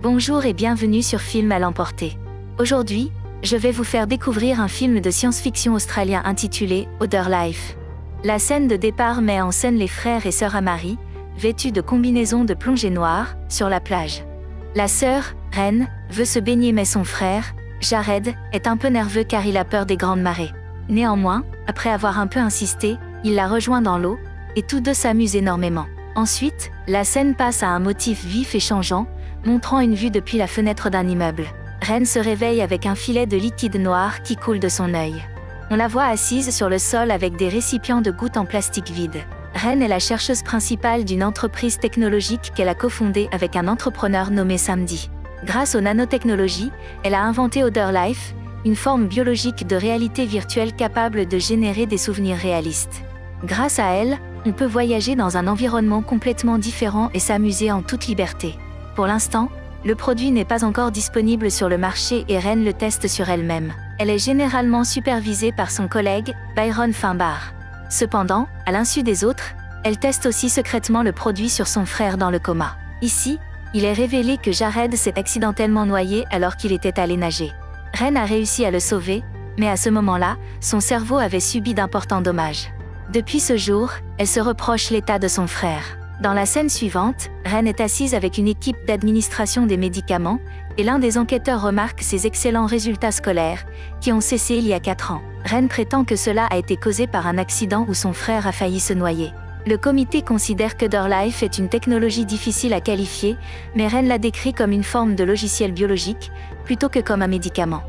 Bonjour et bienvenue sur Film à l'emporter. Aujourd'hui, je vais vous faire découvrir un film de science-fiction australien intitulé Other Life. La scène de départ met en scène les frères et sœurs Amari, vêtus de combinaisons de plongée noire, sur la plage. La sœur, Ren, veut se baigner mais son frère, Jared, est un peu nerveux car il a peur des grandes marées. Néanmoins, après avoir un peu insisté, il la rejoint dans l'eau, et tous deux s'amusent énormément. Ensuite, la scène passe à un motif vif et changeant, montrant une vue depuis la fenêtre d'un immeuble. Ren se réveille avec un filet de liquide noir qui coule de son œil. On la voit assise sur le sol avec des récipients de gouttes en plastique vide. Ren est la chercheuse principale d'une entreprise technologique qu'elle a cofondée avec un entrepreneur nommé Samdi. Grâce aux nanotechnologies, elle a inventé Other Life, une forme biologique de réalité virtuelle capable de générer des souvenirs réalistes. Grâce à elle, on peut voyager dans un environnement complètement différent et s'amuser en toute liberté. Pour l'instant, le produit n'est pas encore disponible sur le marché et Ren le teste sur elle-même. Elle est généralement supervisée par son collègue, Byron Finbar. Cependant, à l'insu des autres, elle teste aussi secrètement le produit sur son frère dans le coma. Ici, il est révélé que Jared s'est accidentellement noyé alors qu'il était allé nager. Ren a réussi à le sauver, mais à ce moment-là, son cerveau avait subi d'importants dommages. Depuis ce jour, elle se reproche l'état de son frère. Dans la scène suivante, Ren est assise avec une équipe d'administration des médicaments, et l'un des enquêteurs remarque ses excellents résultats scolaires, qui ont cessé il y a 4 ans. Ren prétend que cela a été causé par un accident où son frère a failli se noyer. Le comité considère que Other Life est une technologie difficile à qualifier, mais Ren la décrit comme une forme de logiciel biologique, plutôt que comme un médicament.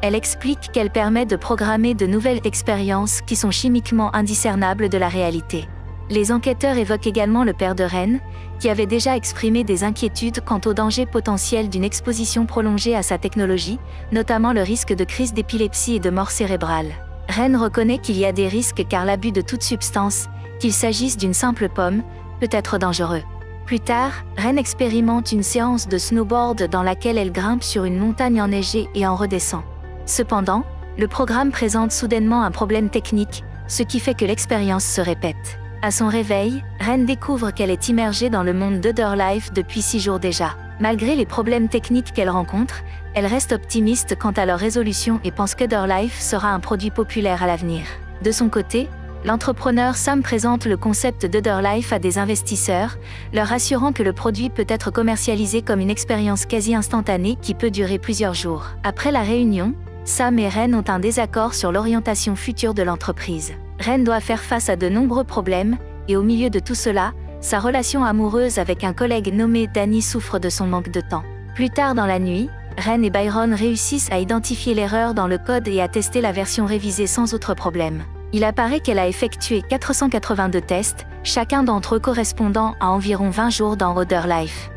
Elle explique qu'elle permet de programmer de nouvelles expériences qui sont chimiquement indiscernables de la réalité. Les enquêteurs évoquent également le père de Ren, qui avait déjà exprimé des inquiétudes quant au danger potentiel d'une exposition prolongée à sa technologie, notamment le risque de crise d'épilepsie et de mort cérébrale. Ren reconnaît qu'il y a des risques car l'abus de toute substance, qu'il s'agisse d'une simple pomme, peut être dangereux. Plus tard, Ren expérimente une séance de snowboard dans laquelle elle grimpe sur une montagne enneigée et en redescend. Cependant, le programme présente soudainement un problème technique, ce qui fait que l'expérience se répète. À son réveil, Ren découvre qu'elle est immergée dans le monde d'Other Life depuis 6 jours déjà. Malgré les problèmes techniques qu'elle rencontre, elle reste optimiste quant à leur résolution et pense qu'Other Life sera un produit populaire à l'avenir. De son côté, l'entrepreneur Sam présente le concept d'Other Life à des investisseurs, leur assurant que le produit peut être commercialisé comme une expérience quasi instantanée qui peut durer plusieurs jours. Après la réunion, Sam et Ren ont un désaccord sur l'orientation future de l'entreprise. Ren doit faire face à de nombreux problèmes, et au milieu de tout cela, sa relation amoureuse avec un collègue nommé Danny souffre de son manque de temps. Plus tard dans la nuit, Ren et Byron réussissent à identifier l'erreur dans le code et à tester la version révisée sans autre problème. Il apparaît qu'elle a effectué 482 tests, chacun d'entre eux correspondant à environ 20 jours dans Other Life.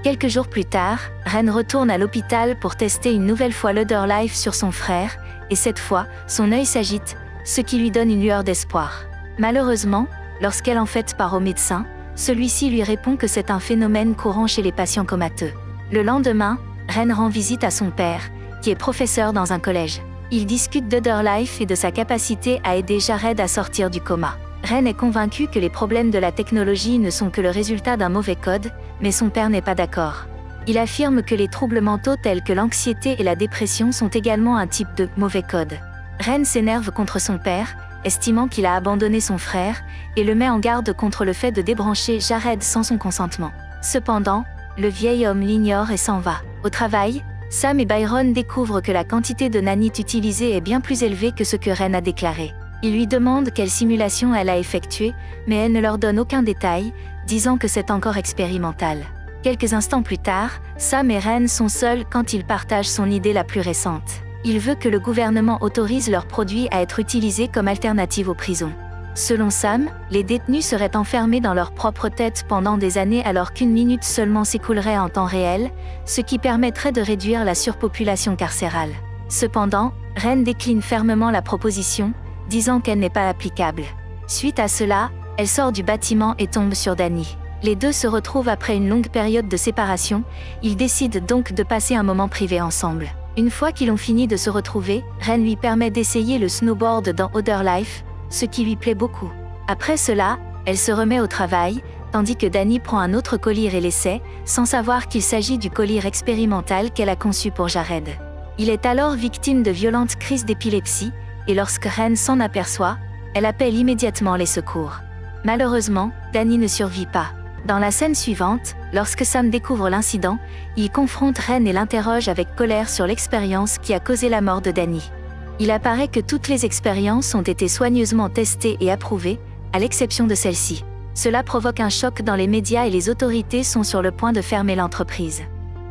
Quelques jours plus tard, Ren retourne à l'hôpital pour tester une nouvelle fois l'Other Life sur son frère, et cette fois, son œil s'agite, ce qui lui donne une lueur d'espoir. Malheureusement, lorsqu'elle en fait part au médecin, celui-ci lui répond que c'est un phénomène courant chez les patients comateux. Le lendemain, Ren rend visite à son père, qui est professeur dans un collège. Ils discutent d'Other Life et de sa capacité à aider Jared à sortir du coma. Ren est convaincu que les problèmes de la technologie ne sont que le résultat d'un mauvais code, mais son père n'est pas d'accord. Il affirme que les troubles mentaux tels que l'anxiété et la dépression sont également un type de mauvais code. Ren s'énerve contre son père, estimant qu'il a abandonné son frère, et le met en garde contre le fait de débrancher Jared sans son consentement. Cependant, le vieil homme l'ignore et s'en va. Au travail, Sam et Byron découvrent que la quantité de nanite utilisée est bien plus élevée que ce que Ren a déclaré. Ils lui demandent quelle simulation elle a effectuée, mais elle ne leur donne aucun détail, disant que c'est encore expérimental. Quelques instants plus tard, Sam et Ren sont seuls quand il partage son idée la plus récente. Il veut que le gouvernement autorise leurs produits à être utilisés comme alternative aux prisons. Selon Sam, les détenus seraient enfermés dans leur propre tête pendant des années alors qu'une minute seulement s'écoulerait en temps réel, ce qui permettrait de réduire la surpopulation carcérale. Cependant, Ren décline fermement la proposition, disant qu'elle n'est pas applicable. Suite à cela, elle sort du bâtiment et tombe sur Danny. Les deux se retrouvent après une longue période de séparation, ils décident donc de passer un moment privé ensemble. Une fois qu'ils ont fini de se retrouver, Ren lui permet d'essayer le snowboard dans Other Life, ce qui lui plaît beaucoup. Après cela, elle se remet au travail, tandis que Dani prend un autre collyre et l'essaie, sans savoir qu'il s'agit du collyre expérimental qu'elle a conçu pour Jared. Il est alors victime de violentes crises d'épilepsie, et lorsque Ren s'en aperçoit, elle appelle immédiatement les secours. Malheureusement, Dani ne survit pas. Dans la scène suivante, lorsque Sam découvre l'incident, il confronte Ren et l'interroge avec colère sur l'expérience qui a causé la mort de Dani. Il apparaît que toutes les expériences ont été soigneusement testées et approuvées, à l'exception de celle-ci. Cela provoque un choc dans les médias et les autorités sont sur le point de fermer l'entreprise.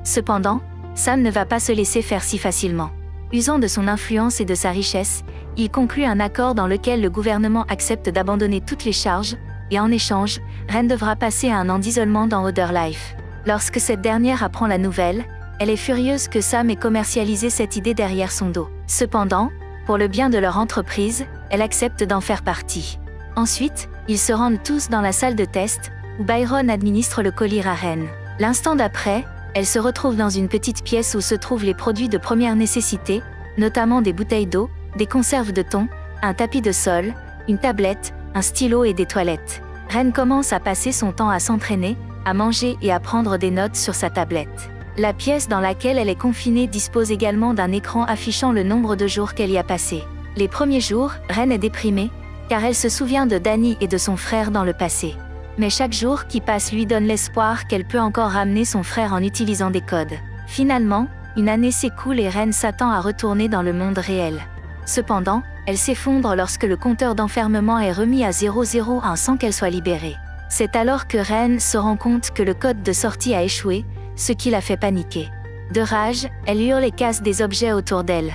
Cependant, Sam ne va pas se laisser faire si facilement. Usant de son influence et de sa richesse, il conclut un accord dans lequel le gouvernement accepte d'abandonner toutes les charges, et en échange, Ren devra passer à un an d'isolement dans Other Life. Lorsque cette dernière apprend la nouvelle, elle est furieuse que Sam ait commercialisé cette idée derrière son dos. Cependant, pour le bien de leur entreprise, elle accepte d'en faire partie. Ensuite, ils se rendent tous dans la salle de test, où Byron administre le collyre à Ren. L'instant d'après, elle se retrouve dans une petite pièce où se trouvent les produits de première nécessité, notamment des bouteilles d'eau, des conserves de thon, un tapis de sol, une tablette, un stylo et des toilettes. Ren commence à passer son temps à s'entraîner, à manger et à prendre des notes sur sa tablette. La pièce dans laquelle elle est confinée dispose également d'un écran affichant le nombre de jours qu'elle y a passé. Les premiers jours, Ren est déprimée, car elle se souvient de Dani et de son frère dans le passé. Mais chaque jour qui passe lui donne l'espoir qu'elle peut encore ramener son frère en utilisant des codes. Finalement, une année s'écoule et Ren s'attend à retourner dans le monde réel. Cependant, elle s'effondre lorsque le compteur d'enfermement est remis à 001 sans qu'elle soit libérée. C'est alors que Ren se rend compte que le code de sortie a échoué, ce qui la fait paniquer. De rage, elle hurle et casse des objets autour d'elle.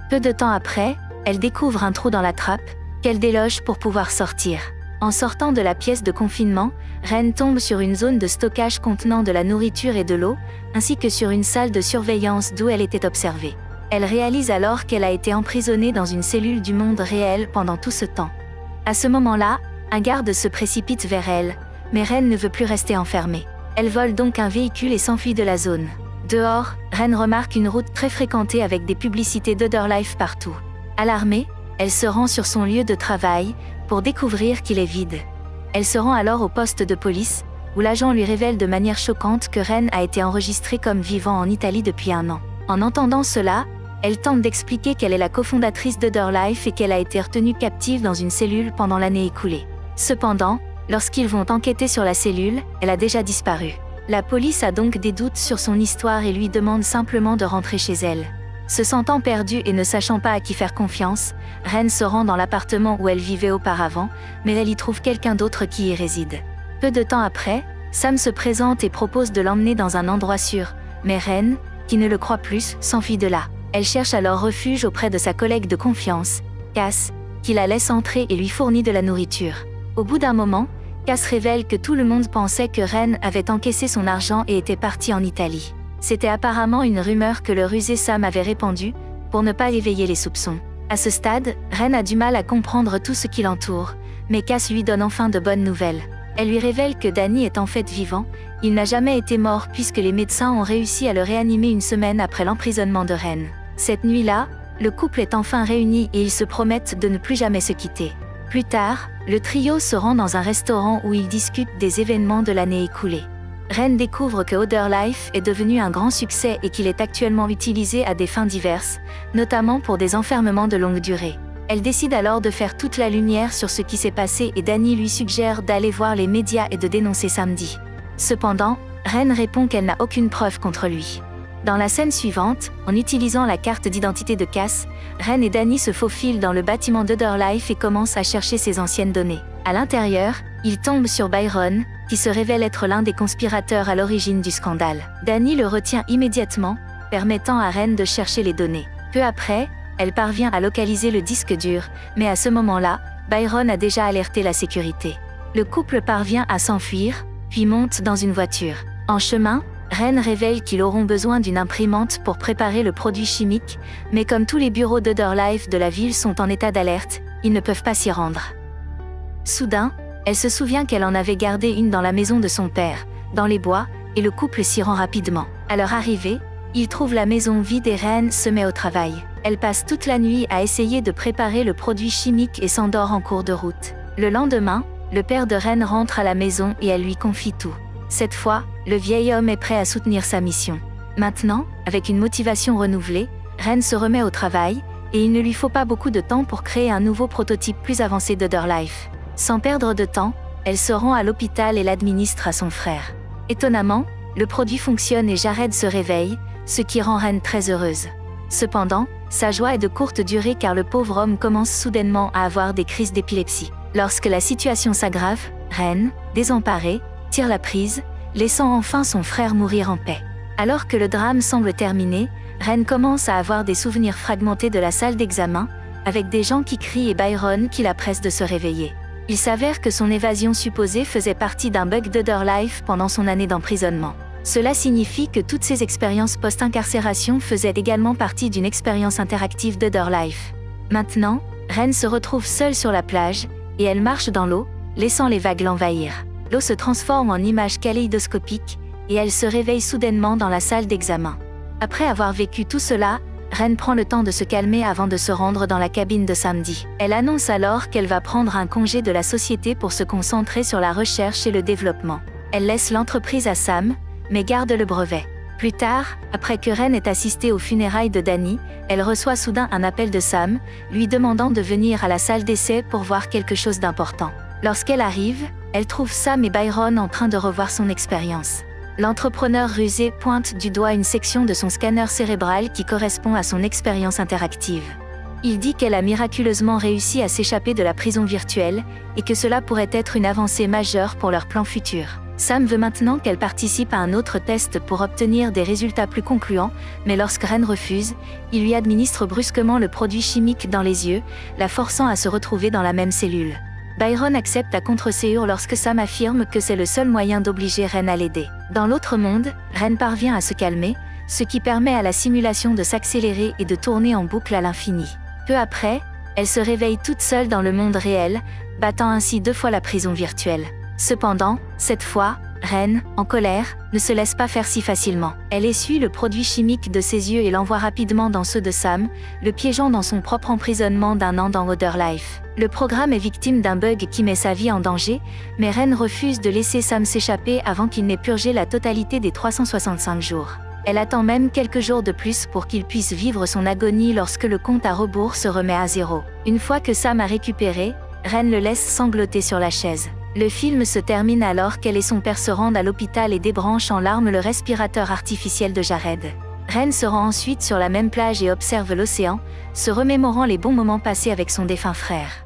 Peu de temps après, elle découvre un trou dans la trappe, qu'elle déloge pour pouvoir sortir. En sortant de la pièce de confinement, Ren tombe sur une zone de stockage contenant de la nourriture et de l'eau, ainsi que sur une salle de surveillance d'où elle était observée. Elle réalise alors qu'elle a été emprisonnée dans une cellule du monde réel pendant tout ce temps. À ce moment-là, un garde se précipite vers elle, mais Ren ne veut plus rester enfermée. Elle vole donc un véhicule et s'enfuit de la zone. Dehors, Ren remarque une route très fréquentée avec des publicités d'Other Life partout. Alarmée, elle se rend sur son lieu de travail, pour découvrir qu'il est vide. Elle se rend alors au poste de police, où l'agent lui révèle de manière choquante que Ren a été enregistrée comme vivant en Italie depuis un an. En entendant cela, elle tente d'expliquer qu'elle est la cofondatrice d'Other Life et qu'elle a été retenue captive dans une cellule pendant l'année écoulée. Cependant, lorsqu'ils vont enquêter sur la cellule, elle a déjà disparu. La police a donc des doutes sur son histoire et lui demande simplement de rentrer chez elle. Se sentant perdue et ne sachant pas à qui faire confiance, Ren se rend dans l'appartement où elle vivait auparavant, mais elle y trouve quelqu'un d'autre qui y réside. Peu de temps après, Sam se présente et propose de l'emmener dans un endroit sûr, mais Ren, qui ne le croit plus, s'enfuit de là. Elle cherche alors refuge auprès de sa collègue de confiance, Cass, qui la laisse entrer et lui fournit de la nourriture. Au bout d'un moment, Cass révèle que tout le monde pensait que Ren avait encaissé son argent et était parti en Italie. C'était apparemment une rumeur que le rusé Sam avait répandue, pour ne pas éveiller les soupçons. À ce stade, Ren a du mal à comprendre tout ce qui l'entoure, mais Cass lui donne enfin de bonnes nouvelles. Elle lui révèle que Dani est en fait vivant, il n'a jamais été mort puisque les médecins ont réussi à le réanimer une semaine après l'emprisonnement de Ren. Cette nuit-là, le couple est enfin réuni et ils se promettent de ne plus jamais se quitter. Plus tard, le trio se rend dans un restaurant où ils discutent des événements de l'année écoulée. Ren découvre que Other Life est devenu un grand succès et qu'il est actuellement utilisé à des fins diverses, notamment pour des enfermements de longue durée. Elle décide alors de faire toute la lumière sur ce qui s'est passé et Dani lui suggère d'aller voir les médias et de dénoncer Samedi. Cependant, Ren répond qu'elle n'a aucune preuve contre lui. Dans la scène suivante, en utilisant la carte d'identité de Cass, Ren et Dani se faufilent dans le bâtiment d'Other Life et commencent à chercher ses anciennes données. À l'intérieur, ils tombent sur Byron, qui se révèle être l'un des conspirateurs à l'origine du scandale. Dani le retient immédiatement, permettant à Ren de chercher les données. Peu après, elle parvient à localiser le disque dur, mais à ce moment-là, Byron a déjà alerté la sécurité. Le couple parvient à s'enfuir, puis monte dans une voiture. En chemin, Ren révèle qu'ils auront besoin d'une imprimante pour préparer le produit chimique, mais comme tous les bureaux d'Other Life de la ville sont en état d'alerte, ils ne peuvent pas s'y rendre. Soudain, elle se souvient qu'elle en avait gardé une dans la maison de son père, dans les bois, et le couple s'y rend rapidement. À leur arrivée, ils trouvent la maison vide et Ren se met au travail. Elle passe toute la nuit à essayer de préparer le produit chimique et s'endort en cours de route. Le lendemain, le père de Ren rentre à la maison et elle lui confie tout. Cette fois, le vieil homme est prêt à soutenir sa mission. Maintenant, avec une motivation renouvelée, Ren se remet au travail, et il ne lui faut pas beaucoup de temps pour créer un nouveau prototype plus avancé d'Otherlife. Sans perdre de temps, elle se rend à l'hôpital et l'administre à son frère. Étonnamment, le produit fonctionne et Jared se réveille, ce qui rend Ren très heureuse. Cependant, sa joie est de courte durée car le pauvre homme commence soudainement à avoir des crises d'épilepsie. Lorsque la situation s'aggrave, Ren, désemparée, tire la prise, laissant enfin son frère mourir en paix. Alors que le drame semble terminé, Ren commence à avoir des souvenirs fragmentés de la salle d'examen, avec des gens qui crient et Byron qui la presse de se réveiller. Il s'avère que son évasion supposée faisait partie d'un bug d'Otherlife pendant son année d'emprisonnement. Cela signifie que toutes ces expériences post-incarcération faisaient également partie d'une expérience interactive d'Otherlife. Maintenant, Ren se retrouve seule sur la plage, et elle marche dans l'eau, laissant les vagues l'envahir. L'eau se transforme en images kaléidoscopiques, et elle se réveille soudainement dans la salle d'examen. Après avoir vécu tout cela, Ren prend le temps de se calmer avant de se rendre dans la cabine de Samdi. Elle annonce alors qu'elle va prendre un congé de la société pour se concentrer sur la recherche et le développement. Elle laisse l'entreprise à Sam, mais garde le brevet. Plus tard, après que Ren ait assisté aux funérailles de Danny, elle reçoit soudain un appel de Sam, lui demandant de venir à la salle d'essai pour voir quelque chose d'important. Lorsqu'elle arrive, elle trouve Sam et Byron en train de revoir son expérience. L'entrepreneur rusé pointe du doigt une section de son scanner cérébral qui correspond à son expérience interactive. Il dit qu'elle a miraculeusement réussi à s'échapper de la prison virtuelle, et que cela pourrait être une avancée majeure pour leur plan futur. Sam veut maintenant qu'elle participe à un autre test pour obtenir des résultats plus concluants, mais lorsque Ren refuse, il lui administre brusquement le produit chimique dans les yeux, la forçant à se retrouver dans la même cellule. Byron accepte à contre-séance lorsque Sam affirme que c'est le seul moyen d'obliger Ren à l'aider. Dans l'autre monde, Ren parvient à se calmer, ce qui permet à la simulation de s'accélérer et de tourner en boucle à l'infini. Peu après, elle se réveille toute seule dans le monde réel, battant ainsi 2 fois la prison virtuelle. Cependant, cette fois, Ren, en colère, ne se laisse pas faire si facilement. Elle essuie le produit chimique de ses yeux et l'envoie rapidement dans ceux de Sam, le piégeant dans son propre emprisonnement d'1 an dans Otherlife. Le programme est victime d'un bug qui met sa vie en danger, mais Ren refuse de laisser Sam s'échapper avant qu'il n'ait purgé la totalité des 365 jours. Elle attend même quelques jours de plus pour qu'il puisse vivre son agonie lorsque le compte à rebours se remet à 0. Une fois que Sam a récupéré, Ren le laisse sangloter sur la chaise. Le film se termine alors qu'elle et son père se rendent à l'hôpital et débranchent en larmes le respirateur artificiel de Jared. Ren se rend ensuite sur la même plage et observe l'océan, se remémorant les bons moments passés avec son défunt frère.